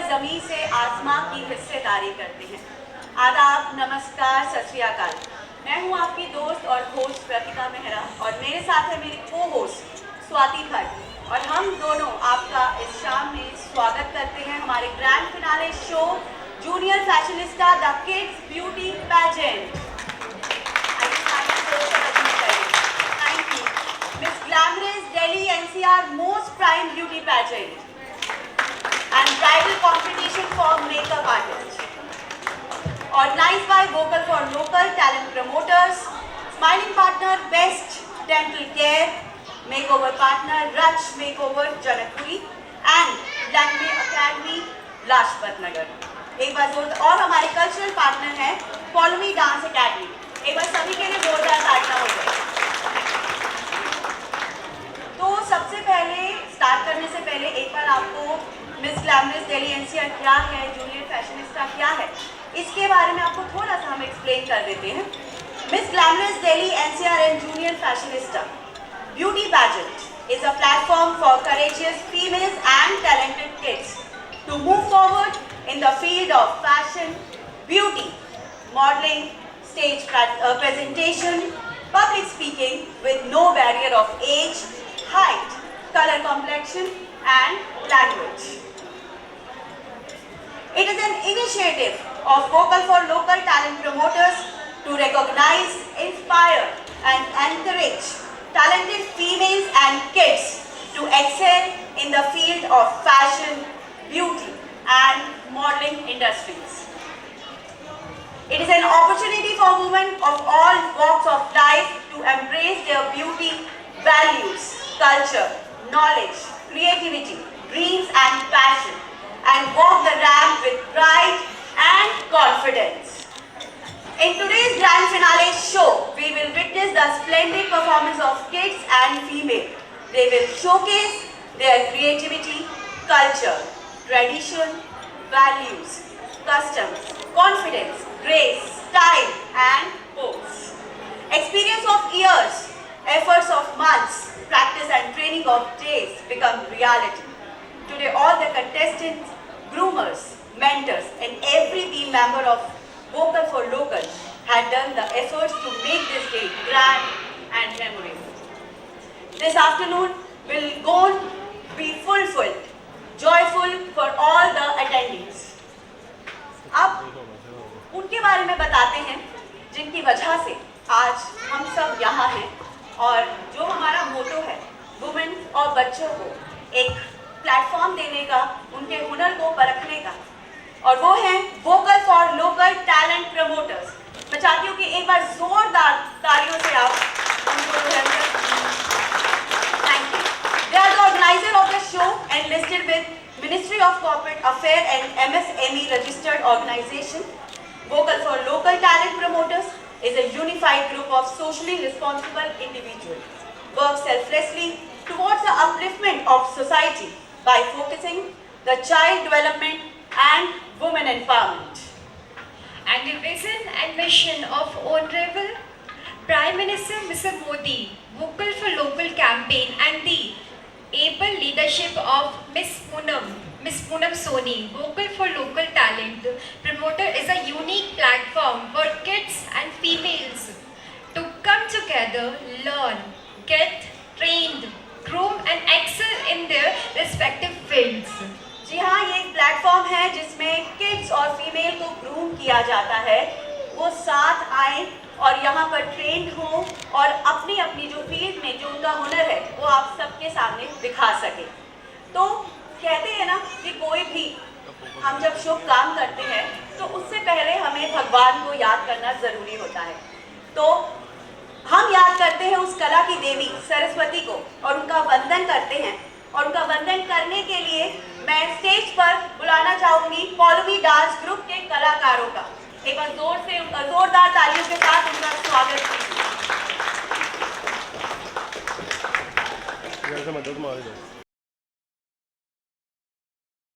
ज़मीन से आसमां की हिस्सेदारी करते हैं। आदाब, नमस्कार, सत श्री अकाल। मैं हूं आपकी दोस्त और होस्ट प्रतिभा मेहरा और मेरे साथ है मेरी को होस्ट स्वाति भट्ट और हम दोनों आपका इस शाम में स्वागत करते हैं हमारे grand finale show junior fashionista the kids beauty pageant. Thank you. Miss Glamorous Delhi NCR Most Prime Beauty Pageant and Bridal Competition for Makeup Artists. Organized by Vocal for Local Talent Promoters, Smiling Partner Best Dental Care, Makeover Partner Rach Makeover Janakpuri and Language Academy Lajpat Nagar. एक बार जोर और हमारे cultural partner हैं Follow Me Dance Academy. एक बार सभी के लिए जोरदार तालियां हो जाए। तो सबसे पहले स्टार्ट करने से पहले एक बार आपको मिस ग्लैमरस दिल्ली एनसीआर क्या है, जूनियर फैशनिस्टा क्या है, इसके बारे में आपको थोड़ा सा हम एक्सप्लेन कर देते हैं। Miss glamorous Delhi NCR and junior fashionista beauty pageant is a platform for courageous females and talented kids to move forward in the field of fashion, beauty, modeling, stage presentation, public speaking with no barrier of age, height, color complexion and language. It is an initiative of Vocal for Local Talent Promoters to recognize, inspire and encourage talented females and kids to excel in the field of fashion, beauty and modeling industries. It is an opportunity for women of all walks of life to embrace their beauty, values, culture, knowledge, creativity, dreams and passion and walk the ramp with pride and confidence. In today's grand finale show, we will witness the splendid performance of kids and female. They will showcase their creativity, culture, tradition, values, customs, confidence, grace, style and pose. Experience of years, efforts of months, practice and training of days become reality. Today all the contestants, groomers, mentors and every team member of Vocal for Local had done the efforts to make this day grand and memorable. This afternoon will go be fulfilled, joyful for all the attendees. अब उनके बारे में बताते हैं जिनकी वजह से आज हम सब यहाँ हैं और जो हमारा मोटो है वुमेन और बच्चों को एक प्लेटफॉर्म देने का, उनके हुनर को परखने का, और वो हैं vocal for local talent promoters. मैं चाहती हूँ कि एक बार जोरदार तालियों से आप उनको thank you. They are the organiser of the show and listed with Ministry of Corporate Affairs and MSME registered organization. Vocal for Local Talent Promoters is a unified group of socially responsible individuals. Work selflessly towards the upliftment of society by focusing the child development and women empowerment. And the vision and mission of Honorable Prime Minister Mr. Modi, Vocal for Local campaign and the able leadership of Miss Poonam Soni, Vocal for Local Talent Promoter is a unique platform for kids and females to come together, learn, get trained, groom and excel in their respective fields. जी हाँ, ये एक platform है जिसमें kids और female को groom किया जाता है, वो साथ आए और यहाँ पर ट्रेंड हो और अपनी अपनी जो फील्ड में जो उनका हुनर है वो आप सबके सामने दिखा सके। तो कहते हैं ना कि कोई भी हम जब शुभ काम करते हैं तो उससे पहले हमें भगवान को याद करना ज़रूरी होता है। तो हम याद करते हैं उस कला की देवी सरस्वती को और उनका वंदन करते हैं, और उनका वंदन करने के लिए मैं स्टेज पर बुलाना चाहूँगी फॉलो मी डांस ग्रुप के कलाकारों का। एक बार जोरदार तालियों के साथ उनका स्वागत कीजिए।